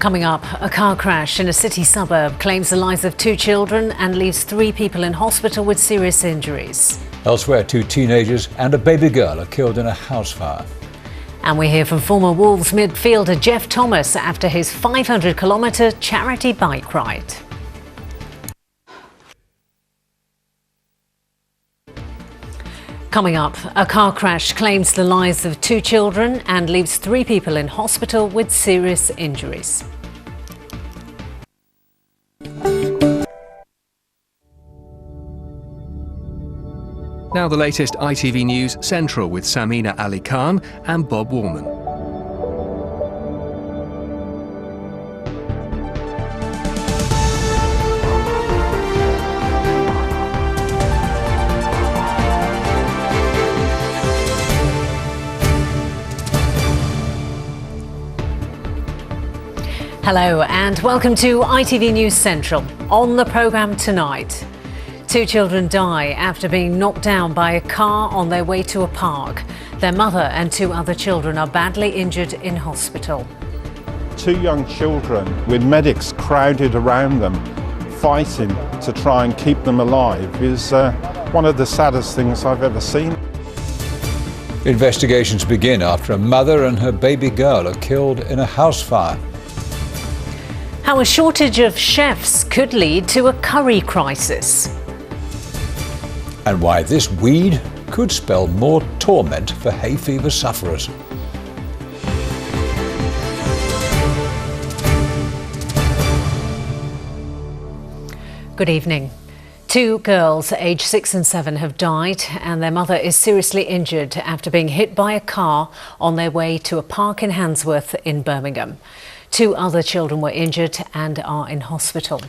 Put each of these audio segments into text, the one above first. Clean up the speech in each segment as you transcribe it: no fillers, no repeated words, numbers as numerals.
Coming up, a car crash in a city suburb claims the lives of 2 children and leaves 3 people in hospital with serious injuries. Elsewhere, 2 teenagers and a baby girl are killed in a house fire. And we hear from former Wolves midfielder Jeff Thomas after his 500-kilometre charity bike ride. Coming up, a car crash claims the lives of 2 children and leaves 3 people in hospital with serious injuries. Now the latest ITV News Central with Samina Ali Khan and Bob Warman. Hello and welcome to ITV News Central. On the programme tonight, 2 children die after being knocked down by a car on their way to a park. Their mother and 2 other children are badly injured in hospital. 2 young children with medics crowded around them, fighting to try and keep them alive is one of the saddest things I've ever seen. Investigations begin after a mother and her baby girl are killed in a house fire. How a shortage of chefs could lead to a curry crisis. And why this weed could spell more torment for hay fever sufferers. Good evening. 2 girls aged 6 and 7 have died and their mother is seriously injured after being hit by a car on their way to a park in Handsworth in Birmingham. 2 other children were injured and are in hospital.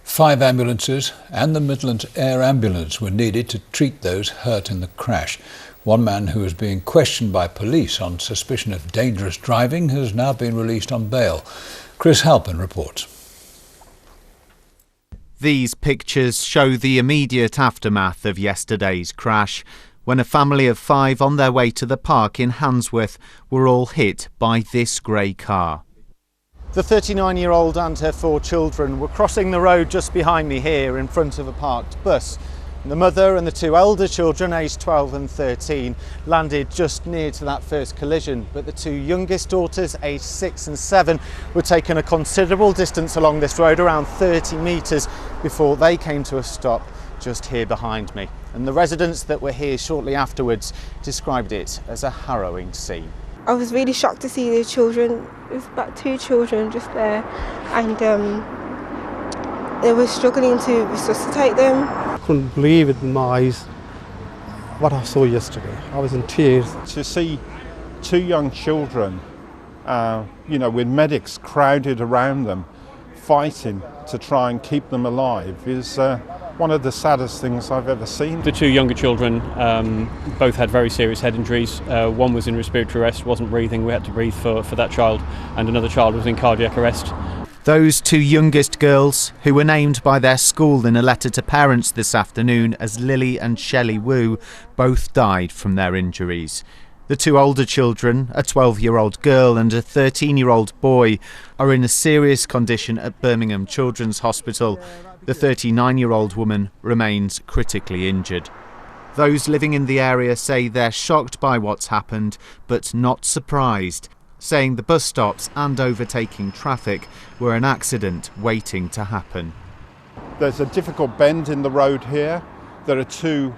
5 ambulances and the Midlands Air Ambulance were needed to treat those hurt in the crash. One man who was being questioned by police on suspicion of dangerous driving has now been released on bail. Chris Halpin reports. These pictures show the immediate aftermath of yesterday's crash, when a family of 5 on their way to the park in Handsworth were all hit by this grey car. The 39-year-old and her 4 children were crossing the road just behind me here in front of a parked bus. The mother and the 2 elder children, aged 12 and 13, landed just near to that first collision, but the 2 youngest daughters, aged 6 and 7, were taken a considerable distance along this road, around 30 metres, before they came to a stop just here behind me. And the residents that were here shortly afterwards described it as a harrowing scene. I was really shocked to see the children. There was about 2 children just there, and they were struggling to resuscitate them. I couldn't believe it in my eyes what I saw yesterday. I was in tears. To see 2 young children, with medics crowded around them, fighting to try and keep them alive is one of the saddest things I've ever seen. The 2 younger children both had very serious head injuries. One was in respiratory arrest, wasn't breathing. We had to breathe for that child, and another child was in cardiac arrest. Those 2 youngest girls, who were named by their school in a letter to parents this afternoon as Lily and Shelley Wu, both died from their injuries. The 2 older children, a 12-year-old girl and a 13-year-old boy, are in a serious condition at Birmingham Children's Hospital. The 39-year-old woman remains critically injured. Those living in the area say they're shocked by what's happened, but not surprised, saying the bus stops and overtaking traffic were an accident waiting to happen. There's a difficult bend in the road here. There are 2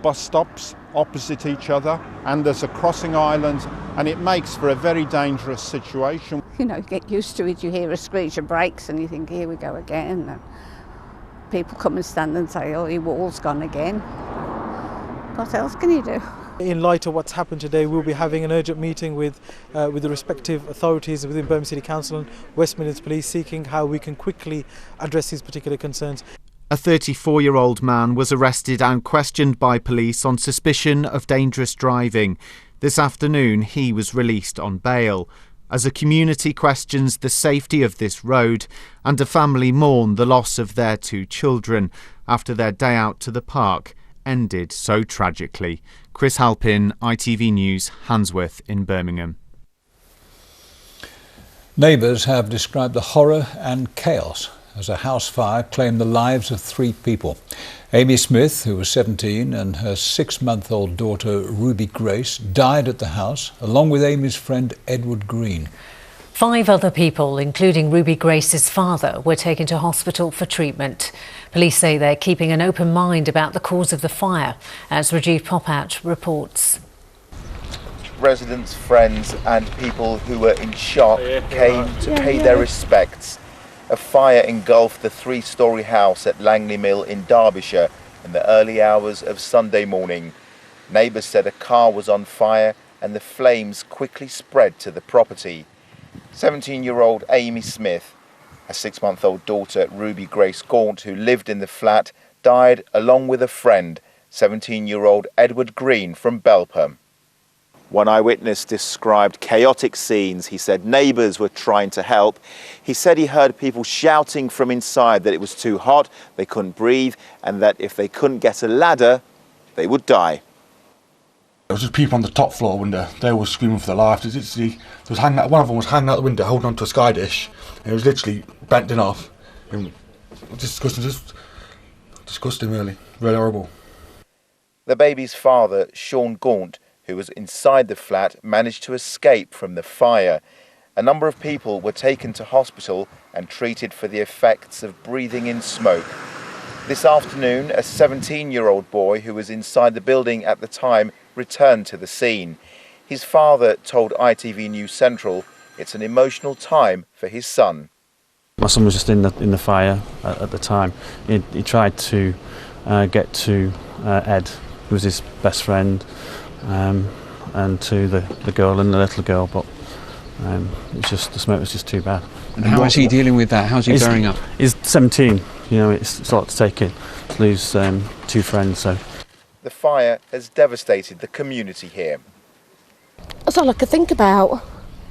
bus stops opposite each other, and there's a crossing island, and it makes for a very dangerous situation. You get used to it. You hear a screech of brakes and you think, here we go again. And people come and stand and say, oh, your wall's gone again. What else can you do? In light of what's happened today, we'll be having an urgent meeting with the respective authorities within Birmingham City Council and West Midlands Police, seeking how we can quickly address these particular concerns. A 34-year-old man was arrested and questioned by police on suspicion of dangerous driving. This afternoon, he was released on bail. As a community questions the safety of this road, and a family mourn the loss of their 2 children after their day out to the park ended so tragically. Chris Halpin, ITV News, Handsworth in Birmingham. Neighbours have described the horror and chaos as a house fire claimed the lives of 3 people. Amy Smith, who was 17, and her 6-month-old daughter Ruby Grace died at the house, along with Amy's friend Edward Green. 5 other people, including Ruby Grace's father, were taken to hospital for treatment. Police say they're keeping an open mind about the cause of the fire, as Rajiv Popat reports. Residents, friends and people who were in shock came to pay their respects. A fire engulfed the 3-storey house at Langley Mill in Derbyshire in the early hours of Sunday morning. Neighbours said a car was on fire and the flames quickly spread to the property. 17-year-old Amy Smith, a 6-month-old daughter Ruby Grace Gaunt, who lived in the flat, died along with a friend, 17-year-old Edward Green from Belper. One eyewitness described chaotic scenes. He said neighbours were trying to help. He said he heard people shouting from inside that it was too hot, they couldn't breathe, and that if they couldn't get a ladder, they would die. There was just people on the top floor window. They were screaming for their life. One of them was hanging out the window, holding onto a sky dish, and it was literally bending off. And disgusting, really horrible. The baby's father, Sean Gaunt, who was inside the flat, managed to escape from the fire. A number of people were taken to hospital and treated for the effects of breathing in smoke. This afternoon, a 17-year-old boy who was inside the building at the time returned to the scene. His father told ITV News Central it's an emotional time for his son. My son was just in the fire at the time. He tried to get to Ed, who was his best friend, and to the girl and the little girl, but the smoke was just too bad. And how is he dealing with that? How's he bearing up? He's 17, it's a lot to take in, to lose 2 friends. So the fire has devastated the community here. That's all I could think about.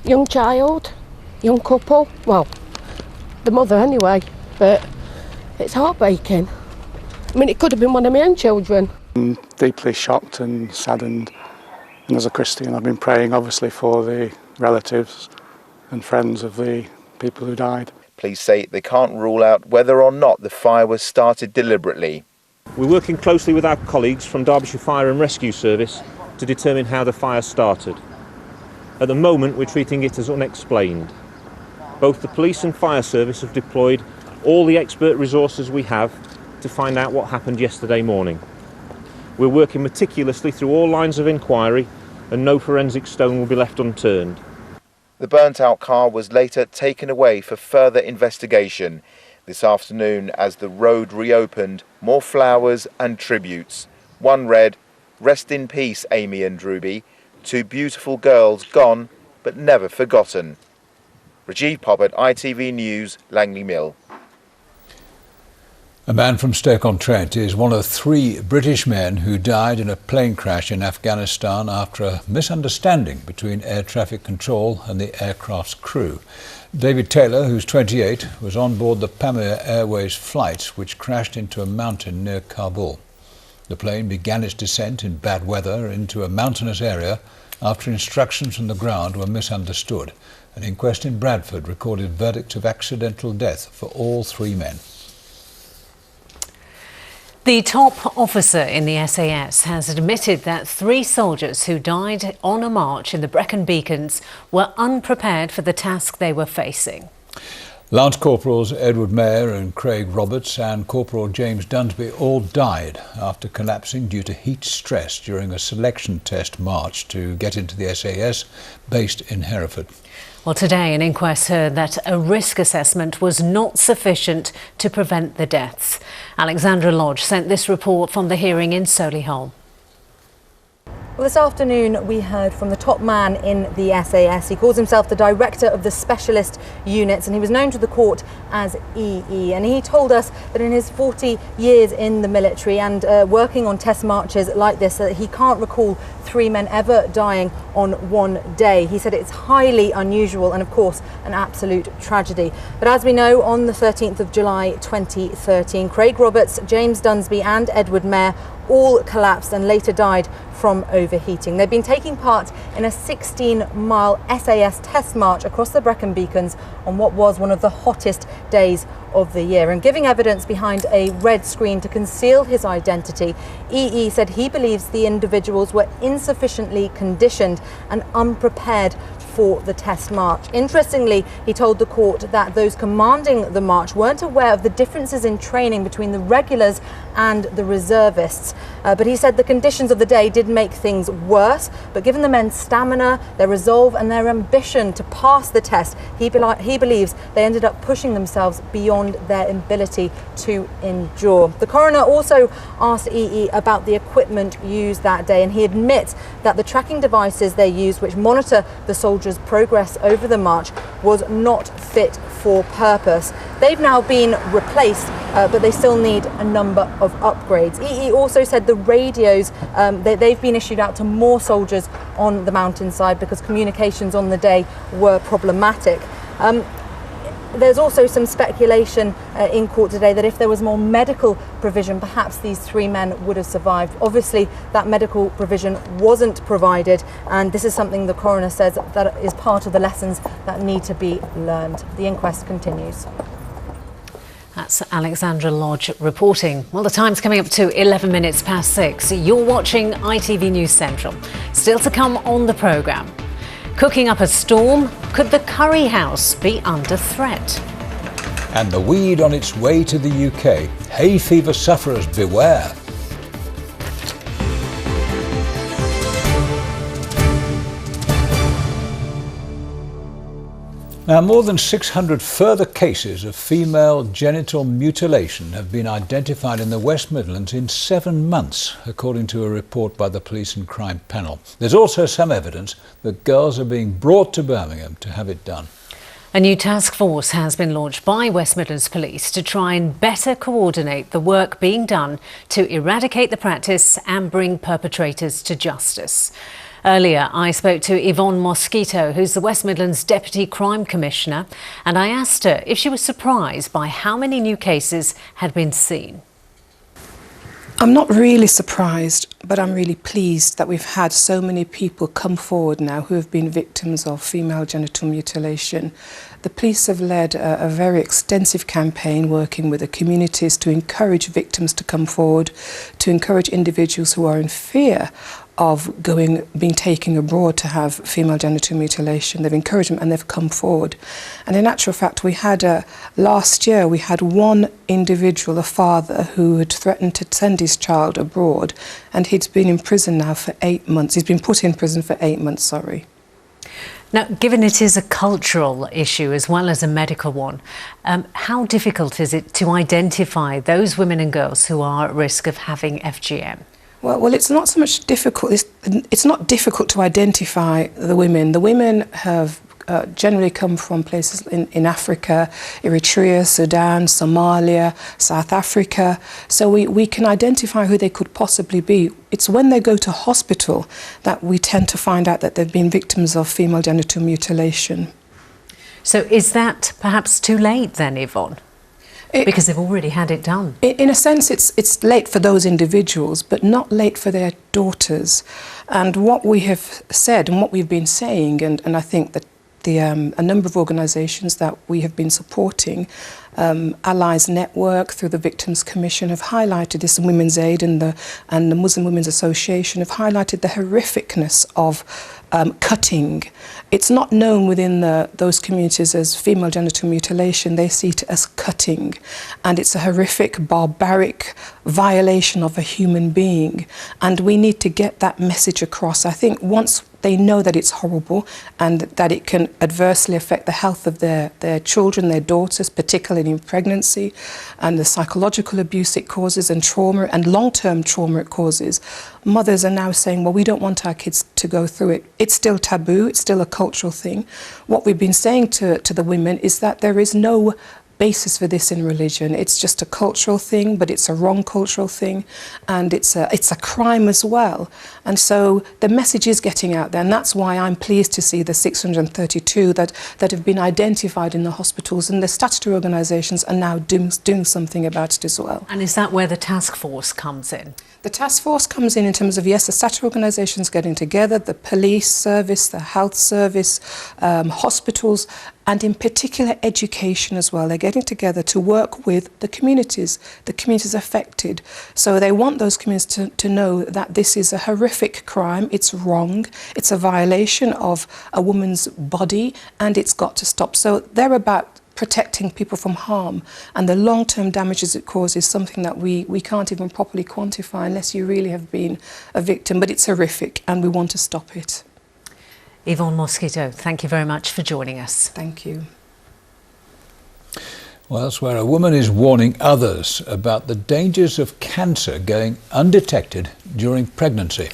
Young child, young couple, well, the mother anyway, but it's heartbreaking. I mean, it could have been one of my own children. I'm deeply shocked and saddened, and as a Christian I've been praying obviously for the relatives and friends of the people who died. Police say they can't rule out whether or not the fire was started deliberately. We're working closely with our colleagues from Derbyshire Fire and Rescue Service to determine how the fire started. At the moment we're treating it as unexplained. Both the police and fire service have deployed all the expert resources we have to find out what happened yesterday morning. We're working meticulously through all lines of inquiry and no forensic stone will be left unturned. The burnt-out car was later taken away for further investigation. This afternoon, as the road reopened, more flowers and tributes. One read, "Rest in peace, Amy and Ruby. 2 beautiful girls gone, but never forgotten." Rajiv Popat, ITV News, Langley Mill. A man from Stoke-on-Trent is one of 3 British men who died in a plane crash in Afghanistan after a misunderstanding between air traffic control and the aircraft's crew. David Taylor, who's 28, was on board the Pamir Airways flight which crashed into a mountain near Kabul. The plane began its descent in bad weather into a mountainous area after instructions from the ground were misunderstood. An inquest in Bradford recorded verdicts of accidental death for all 3 men. The top officer in the SAS has admitted that 3 soldiers who died on a march in the Brecon beacons were unprepared for the task they were facing. Lance Corporals Edward Mayer and Craig Roberts and Corporal James Dunsby all died after collapsing due to heat stress during a selection test march to get into the SAS based in Hereford. Well, today an inquest heard that a risk assessment was not sufficient to prevent the deaths. Alexandra Lodge sent this report from the hearing in Solihull. Well, this afternoon we heard from the top man in the SAS. He calls himself the director of the specialist units and he was known to the court as EE. And he told us that in his 40 years in the military and working on test marches like this, that he can't recall 3 men ever dying on one day. He said it's highly unusual and of course an absolute tragedy. But as we know, on the 13th of July 2013, Craig Roberts, James Dunsby and Edward Mayer all collapsed and later died from overheating. They've been taking part in a 16-mile SAS test march across the Brecon beacons on what was one of the hottest days of the year. And giving evidence behind a red screen to conceal his identity, EE said he believes the individuals were insufficiently conditioned and unprepared for the test march. Interestingly, he told the court that those commanding the march weren't aware of the differences in training between the regulars and the reservists. But he said the conditions of the day did make things worse, but given the men's stamina, their resolve and their ambition to pass the test, he believes they ended up pushing themselves beyond their ability to endure. The coroner also asked EE about the equipment used that day, and he admits that the tracking devices they used, which monitor the soldiers' progress over the march, was not fit for purpose. They've now been replaced, but they still need a number of upgrades. EE also said the radios, they've been issued out to more soldiers on the mountainside because communications on the day were problematic. There's also some speculation in court today that if there was more medical provision, perhaps these three men would have survived. Obviously, that medical provision wasn't provided, and this is something the coroner says that is part of the lessons that need to be learned. The inquest continues. That's Alexandra Lodge reporting. Well, the time's coming up to 11 minutes past 6. You're watching ITV News Central. Still to come on the programme. Cooking up a storm, could the curry house be under threat? And the weed on its way to the UK. Hay fever sufferers beware. Now, more than 600 further cases of female genital mutilation have been identified in the West Midlands in 7 months, according to a report by the Police and Crime Panel. There's also some evidence that girls are being brought to Birmingham to have it done. A new task force has been launched by West Midlands Police to try and better coordinate the work being done to eradicate the practice and bring perpetrators to justice. Earlier, I spoke to Yvonne Mosquito, who's the West Midlands Deputy Crime Commissioner, and I asked her if she was surprised by how many new cases had been seen. I'm not really surprised, but I'm really pleased that we've had so many people come forward now who have been victims of female genital mutilation. The police have led a very extensive campaign working with the communities to encourage victims to come forward, to encourage individuals who are in fear of being taken abroad to have female genital mutilation. They've encouraged them and they've come forward. And in actual fact, we had last year we had one individual, a father, who had threatened to send his child abroad, and he'd been in prison now for 8 months. He's been put in prison for 8 months, sorry. Now, given it is a cultural issue as well as a medical one, how difficult is it to identify those women and girls who are at risk of having FGM? Well, it's not so much difficult. It's not difficult to identify the women. The women have generally come from places in Africa, Eritrea, Sudan, Somalia, South Africa. So we can identify who they could possibly be. It's when they go to hospital that we tend to find out that they've been victims of female genital mutilation. So is that perhaps too late then, Yvonne? Because they've already had it done. In a sense, it's late for those individuals, but not late for their daughters. And what we have said and what we've been saying, and I think that a number of organisations that we have been supporting, Allies Network through the Victims Commission have highlighted this, and Women's Aid and the Muslim Women's Association have highlighted the horrificness of cutting. It's not known within those communities as female genital mutilation. They see it as cutting, and it's a horrific, barbaric violation of a human being, and we need to get that message across. I think once they know that it's horrible and that it can adversely affect the health of their children, their daughters, particularly in pregnancy, and the psychological abuse it causes and trauma and long-term trauma it causes, mothers are now saying, well, we don't want our kids to go through it. It's still taboo, it's still a cultural thing. What we've been saying to the women is that there is no basis for this in religion. It's just a cultural thing, but it's a wrong cultural thing, and it's a crime as well. And so the message is getting out there, and that's why I'm pleased to see the 632 that have been identified in the hospitals, and the statutory organisations are now doing something about it as well. And is that where the task force comes in? The task force comes in terms of, yes, the statutory organisations getting together, the police service, the health service, hospitals, and in particular education as well. They're getting together to work with the communities affected. So they want those communities to know that this is a horrific crime, it's wrong, it's a violation of a woman's body, and it's got to stop. So they're about protecting people from harm, and the long-term damages it causes is something that we can't even properly quantify unless you really have been a victim, but it's horrific and we want to stop it. Yvonne Mosquito, thank you very much for joining us. Thank you. Well, elsewhere, a woman is warning others about the dangers of cancer going undetected during pregnancy.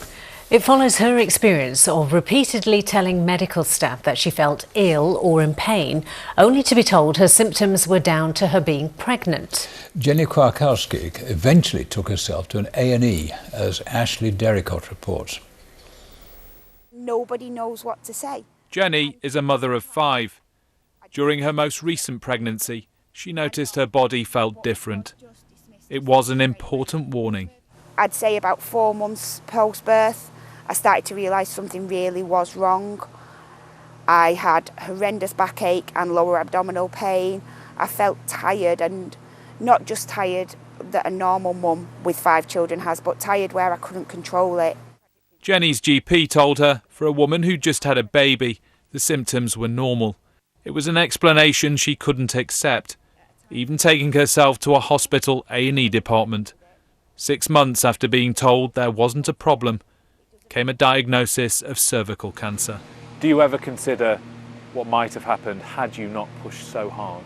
It follows her experience of repeatedly telling medical staff that she felt ill or in pain, only to be told her symptoms were down to her being pregnant. Jenny Kwiatkowski eventually took herself to an A&E, as Ashley Derricott reports. Nobody knows what to say. Jenny is a mother of 5. During her most recent pregnancy, she noticed her body felt different. It was an important warning. I'd say about 4 months post-birth, I started to realise something really was wrong. I had horrendous backache and lower abdominal pain. I felt tired, and not just tired that a normal mum with 5 children has, but tired where I couldn't control it. Jenny's GP told her, for a woman who just had a baby, the symptoms were normal. It was an explanation she couldn't accept, even taking herself to a hospital A&E department. 6 months after being told there wasn't a problem, came a diagnosis of cervical cancer. Do you ever consider what might have happened had you not pushed so hard?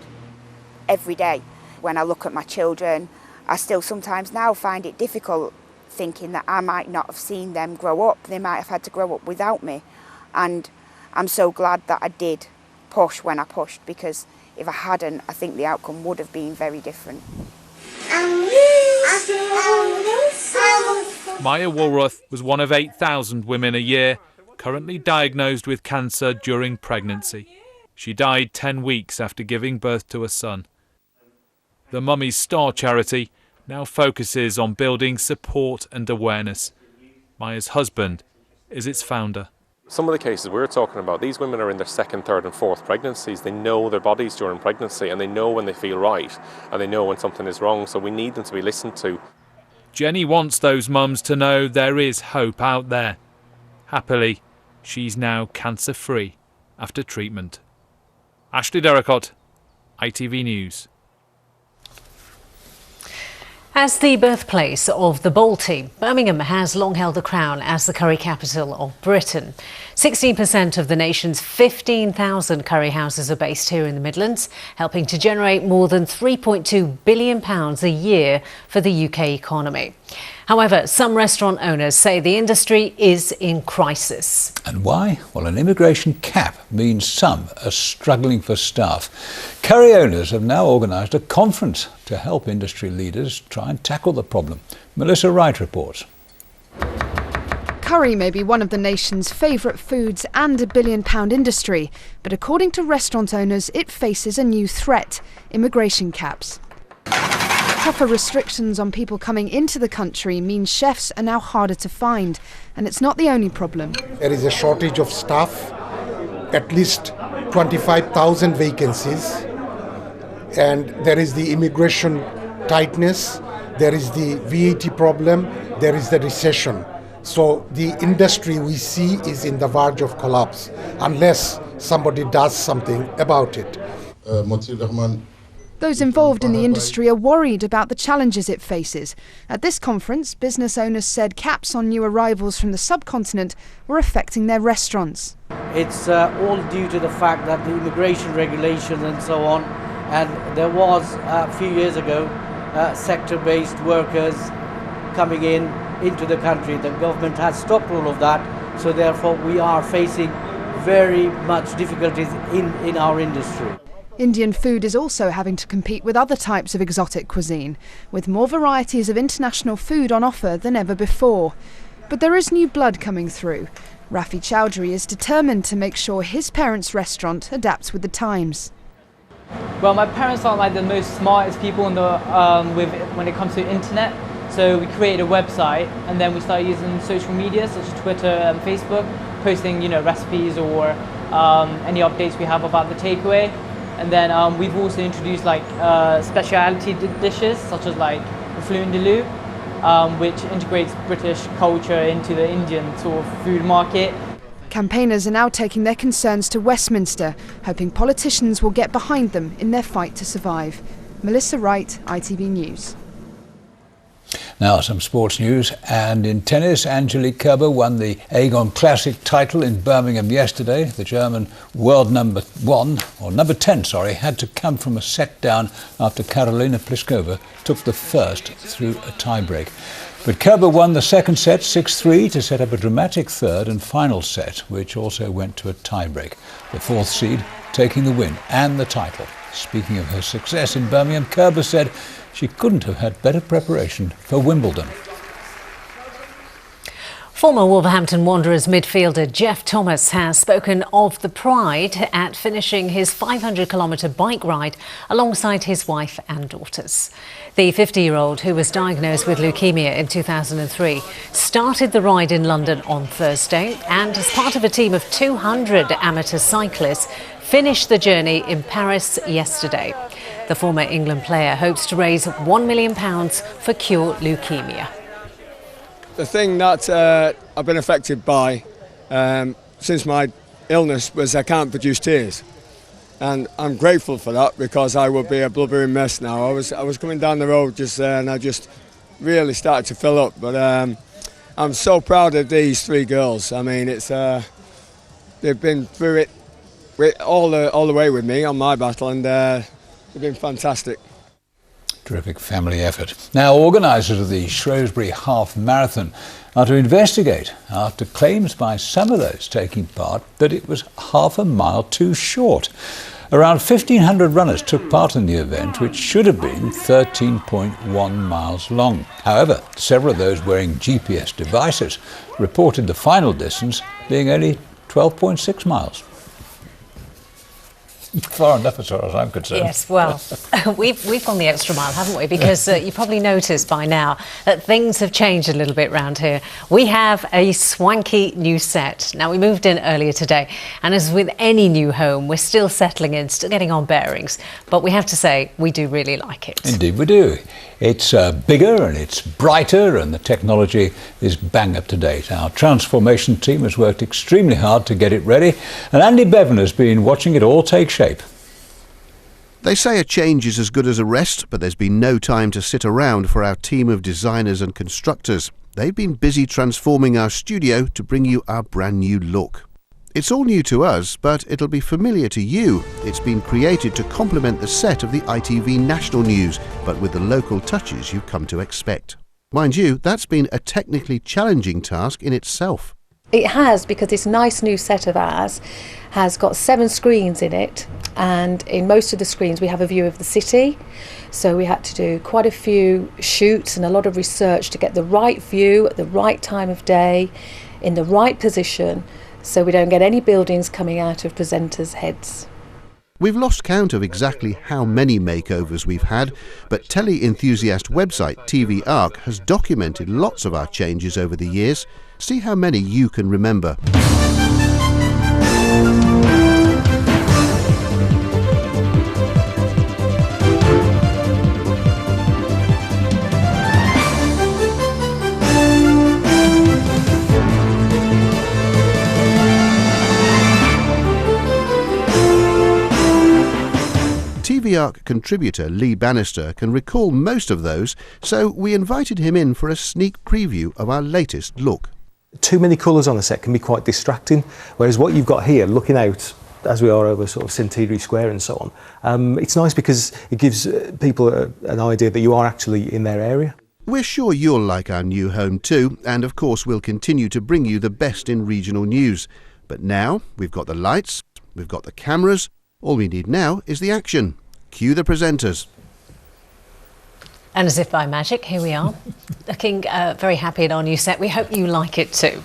Every day, when I look at my children, I still sometimes now find it difficult thinking that I might not have seen them grow up. They might have had to grow up without me. And I'm so glad that I did push when I pushed, because if I hadn't, I think the outcome would have been very different. Maya Woolworth was one of 8,000 women a year currently diagnosed with cancer during pregnancy. She died 10 weeks after giving birth to a son. The Mummy's Star charity now focuses on building support and awareness. Maya's husband is its founder. Some of the cases we're talking about, these women are in their 2nd, 3rd and 4th pregnancies. They know their bodies during pregnancy, and they know when they feel right, and they know when something is wrong, so we need them to be listened to. Jenny wants those mums to know there is hope out there. Happily, she's now cancer-free after treatment. Ashley Derricott, ITV News. As the birthplace of the Balti, Birmingham has long held the crown as the curry capital of Britain. 16% of the nation's 15,000 curry houses are based here in the Midlands, helping to generate more than £3.2 billion a year for the UK economy. However, some restaurant owners say the industry is in crisis. And why? Well, an immigration cap means some are struggling for staff. Curry owners have now organised a conference to help industry leaders try and tackle the problem. Melissa Wright reports. Curry may be one of the nation's favourite foods and a £1 billion industry, but according to restaurant owners, it faces a new threat: immigration caps. Tougher restrictions on people coming into the country mean chefs are now harder to find, and it's not the only problem. There is a shortage of staff, at least 25,000 vacancies, and there is the immigration tightness, there is the VAT problem, there is the recession. So the industry we see is in the verge of collapse unless somebody does something about it. Those involved in the industry are worried about the challenges it faces. At this conference, business owners said caps on new arrivals from the subcontinent were affecting their restaurants. It's all due to the fact that the immigration regulations and so on, and there was a few years ago sector-based workers coming into the country. The government has stopped all of that, so therefore we are facing very much difficulties in our industry. Indian food is also having to compete with other types of exotic cuisine, with more varieties of international food on offer than ever before. But there is new blood coming through. Rafi Chowdhury is determined to make sure his parents' restaurant adapts with the times. Well, my parents aren't like the most smartest people in the when it comes to internet. So we created a website, and then we started using social media such as Twitter and Facebook, posting recipes or any updates we have about the takeaway. And then we've also introduced like specialty dishes such as like the flundaloo, which integrates British culture into the Indian sort of food market. Campaigners are now taking their concerns to Westminster, hoping politicians will get behind them in their fight to survive. Melissa Wright, ITV News. Now some sports news, and in tennis, Angelique Kerber won the Aegon Classic title in Birmingham yesterday. The German world number 10, had to come from a set down after Karolina Pliskova took the first through a tiebreak. But Kerber won the second set 6-3 to set up a dramatic third and final set, which also went to a tiebreak. The fourth seed taking the win and the title. Speaking of her success in Birmingham, Kerber said she couldn't have had better preparation for Wimbledon. Former Wolverhampton Wanderers midfielder Jeff Thomas has spoken of the pride at finishing his 500-kilometre bike ride alongside his wife and daughters. The 50-year-old, who was diagnosed with leukemia in 2003, started the ride in London on Thursday and, as part of a team of 200 amateur cyclists, finished the journey in Paris yesterday. The former England player hopes to raise £1 million for Cure Leukemia. The thing that I've been affected by since my illness was I can't produce tears, and I'm grateful for that because I would be a blubbering mess now. I was coming down the road just there and I just really started to fill up. But I'm so proud of these three girls. I mean, it's they've been through it all the way with me on my battle, and they've been fantastic. Terrific family effort. Now, organisers of the Shrewsbury Half Marathon are to investigate after claims by some of those taking part that it was half a mile too short. Around 1,500 runners took part in the event, which should have been 13.1 miles long. However, several of those wearing GPS devices reported the final distance being only 12.6 miles. Far enough as far as I'm concerned. Yes, well, we've gone the extra mile, haven't we? Because you probably noticed by now that things have changed a little bit round here. We have a swanky new set. Now, we moved in earlier today, and as with any new home, we're still settling in, still getting our bearings. But we have to say, we do really like it. Indeed we do. It's bigger and it's brighter, and the technology is bang up to date. Our transformation team has worked extremely hard to get it ready, and Andy Bevan has been watching it all take shape. They say a change is as good as a rest, but there's been no time to sit around for our team of designers and constructors. They've been busy transforming our studio to bring you our brand new look. It's all new to us, but it'll be familiar to you. It's been created to complement the set of the ITV National News, but with the local touches you've come to expect. Mind you, that's been a technically challenging task in itself. It has, because this nice new set of ours has got 7 screens in it, and in most of the screens we have a view of the city. So we had to do quite a few shoots and a lot of research to get the right view at the right time of day, in the right position, so we don't get any buildings coming out of presenters' heads. We've lost count of exactly how many makeovers we've had, but telly enthusiast website TV Arc has documented lots of our changes over the years. See how many you can remember. TV Arc contributor Lee Bannister can recall most of those, so we invited him in for a sneak preview of our latest look. Too many colours on a set can be quite distracting, whereas what you've got here, looking out as we are over sort of Centenary Square and so on, it's nice because it gives people an idea that you are actually in their area. We're sure you'll like our new home too, and of course we'll continue to bring you the best in regional news. But now we've got the lights, we've got the cameras, all we need now is the action. Cue the presenters. And as if by magic, here we are, looking very happy at our new set. We hope you like it too.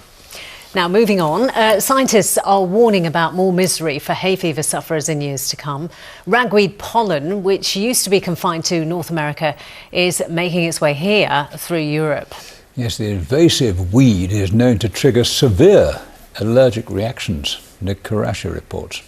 Now, moving on, scientists are warning about more misery for hay fever sufferers in years to come. Ragweed pollen, which used to be confined to North America, is making its way here through Europe. Yes, the invasive weed is known to trigger severe allergic reactions. Nick Karashi reports.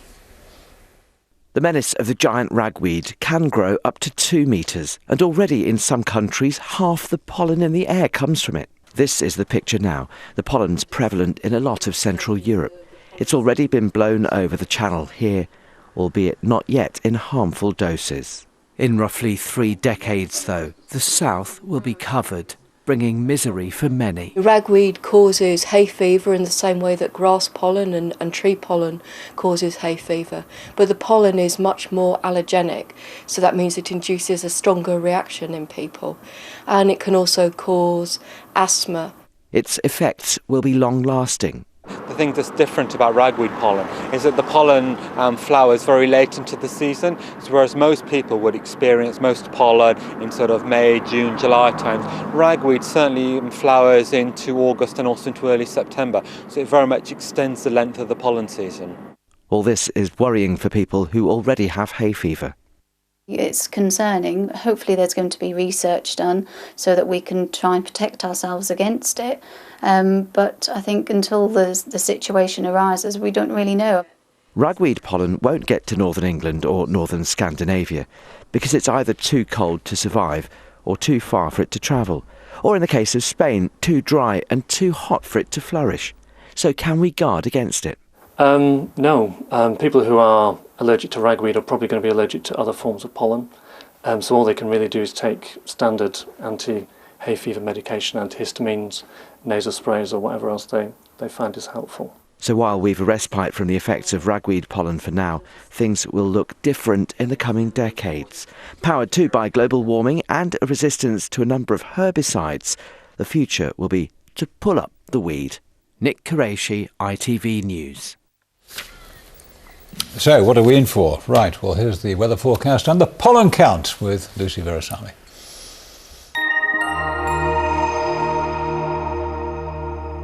The menace of the giant ragweed can grow up to 2 metres, and already in some countries half the pollen in the air comes from it. This is the picture now. The pollen's prevalent in a lot of Central Europe. It's already been blown over the channel here, albeit not yet in harmful doses. In roughly 3 decades, though, the south will be covered, bringing misery for many. Ragweed causes hay fever in the same way that grass pollen and tree pollen causes hay fever, but the pollen is much more allergenic, so that means it induces a stronger reaction in people, and it can also cause asthma. Its effects will be long-lasting. The thing that's different about ragweed pollen is that the pollen flowers very late into the season, so whereas most people would experience most pollen in sort of May, June, July times, ragweed certainly flowers into August and also into early September, so it very much extends the length of the pollen season. All this is worrying for people who already have hay fever. It's concerning. Hopefully there's going to be research done so that we can try and protect ourselves against it. But I think until the situation arises, we don't really know. Ragweed pollen won't get to northern England or northern Scandinavia because it's either too cold to survive or too far for it to travel. Or in the case of Spain, too dry and too hot for it to flourish. So can we guard against it? No. People who are allergic to ragweed are probably going to be allergic to other forms of pollen. So all they can really do is take standard anti-hay fever medication, antihistamines, nasal sprays or whatever else they find is helpful. So while we've a respite from the effects of ragweed pollen for now, things will look different in the coming decades. Powered too by global warming and a resistance to a number of herbicides, the future will be to pull up the weed. Nick Karashi, ITV News. So, what are we in for? Right, well, here's the weather forecast and the pollen count with Lucy Verasamy.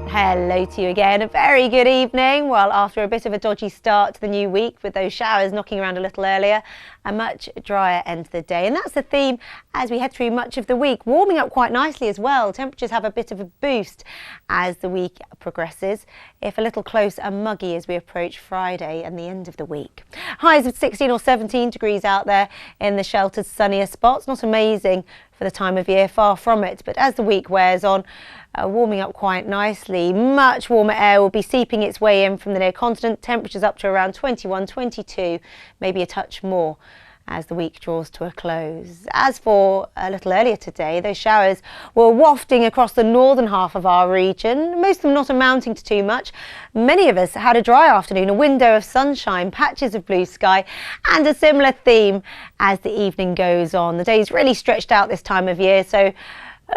Hello to you again. A very good evening. Well, after a bit of a dodgy start to the new week with those showers knocking around a little earlier, a much drier end to the day. And that's the theme as we head through much of the week. Warming up quite nicely as well. Temperatures have a bit of a boost as the week progresses, if a little close and muggy as we approach Friday and the end of the week. Highs of 16 or 17 degrees out there in the sheltered, sunnier spots. Not amazing for the time of year, far from it, but as the week wears on, warming up quite nicely. Much warmer air will be seeping its way in from the near continent. Temperatures up to around 21, 22, maybe a touch more as the week draws to a close. As for a little earlier today, those showers were wafting across the northern half of our region, most of them not amounting to too much. Many of us had a dry afternoon, a window of sunshine, patches of blue sky, and a similar theme as the evening goes on. The day's really stretched out this time of year, so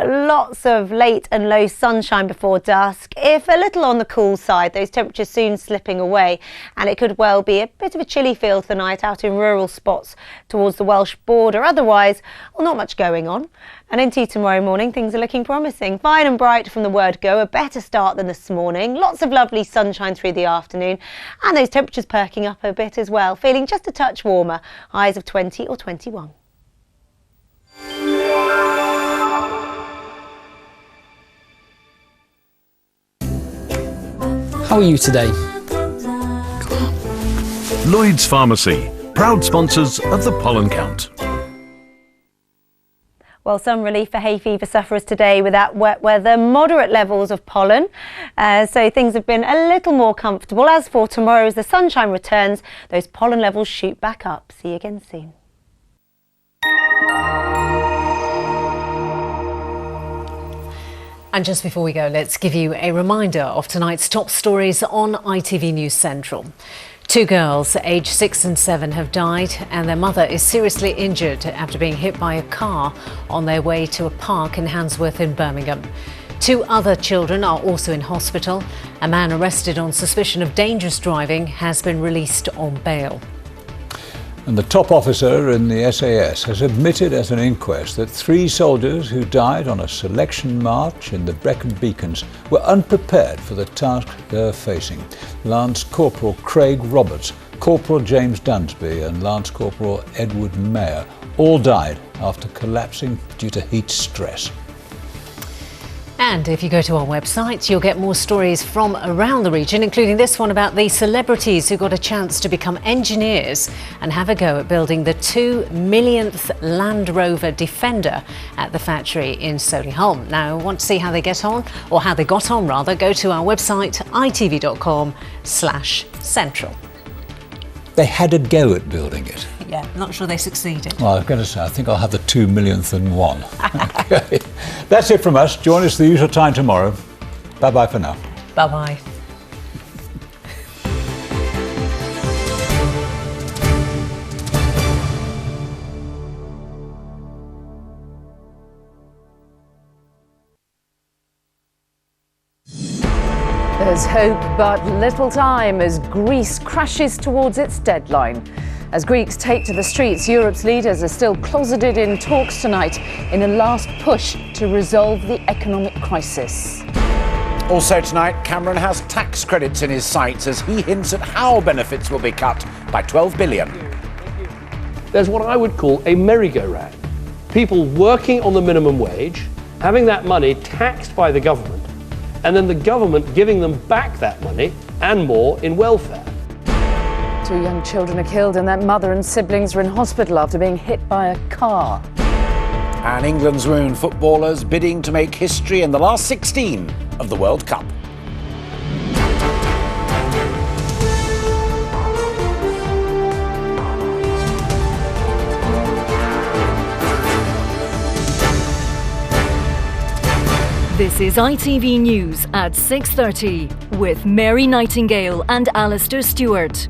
lots of late and low sunshine before dusk, if a little on the cool side, those temperatures soon slipping away, and it could well be a bit of a chilly feel tonight out in rural spots towards the Welsh border. Otherwise, well, not much going on. And into tomorrow morning, things are looking promising. Fine and bright from the word go, a better start than this morning. Lots of lovely sunshine through the afternoon, and those temperatures perking up a bit as well, feeling just a touch warmer, highs of 20 or 21. How are you today? Lloyd's Pharmacy, proud sponsors of the pollen count. Well, some relief for hay fever sufferers today with that wet weather, moderate levels of pollen, so things have been a little more comfortable. As for tomorrow, as the sunshine returns, those pollen levels shoot back up. See you again soon. And just before we go, let's give you a reminder of tonight's top stories on ITV News Central. 2 girls, aged 6 and 7, have died and their mother is seriously injured after being hit by a car on their way to a park in Handsworth in Birmingham. 2 other children are also in hospital. A man arrested on suspicion of dangerous driving has been released on bail. And the top officer in the SAS has admitted at an inquest that 3 soldiers who died on a selection march in the Brecon beacons were unprepared for the task they're facing. Lance Corporal Craig Roberts, Corporal James Dunsby and Lance Corporal Edward Mayer all died after collapsing due to heat stress. And if you go to our website, you'll get more stories from around the region, including this one about the celebrities who got a chance to become engineers and have a go at building the 2 millionth Land Rover Defender at the factory in Solihull. Now, want to see how they get on, or how they got on rather, go to our website, itv.com/central. They had a go at building it. Yeah, not sure they succeeded. Well, I was going to say, I think I'll have the 2 millionth and one. Okay. That's it from us. Join us the usual time tomorrow. Bye-bye for now. Bye-bye. There's hope, but little time as Greece crashes towards its deadline. As Greeks take to the streets, Europe's leaders are still closeted in talks tonight in a last push to resolve the economic crisis. Also tonight, Cameron has tax credits in his sights as he hints at how benefits will be cut by 12 billion. There's what I would call a merry-go-round. People working on the minimum wage, having that money taxed by the government, and then the government giving them back that money and more in welfare. 2 young children are killed and their mother and siblings are in hospital after being hit by a car. And England's women footballers bidding to make history in the last 16 of the World Cup. This is ITV News at 6:30 with Mary Nightingale and Alistair Stewart.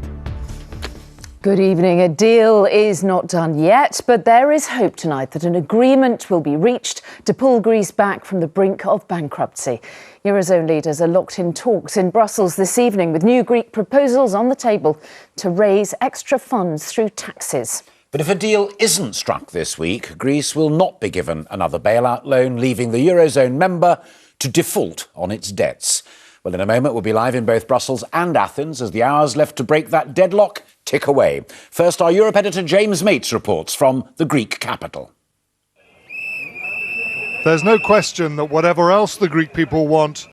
Good evening. A deal is not done yet, but there is hope tonight that an agreement will be reached to pull Greece back from the brink of bankruptcy. Eurozone leaders are locked in talks in Brussels this evening with new Greek proposals on the table to raise extra funds through taxes. But if a deal isn't struck this week, Greece will not be given another bailout loan, leaving the Eurozone member to default on its debts. Well, in a moment, we'll be live in both Brussels and Athens as the hours left to break that deadlock tick away. First, our Europe editor James Mates reports from the Greek capital. There's no question that whatever else the Greek people want,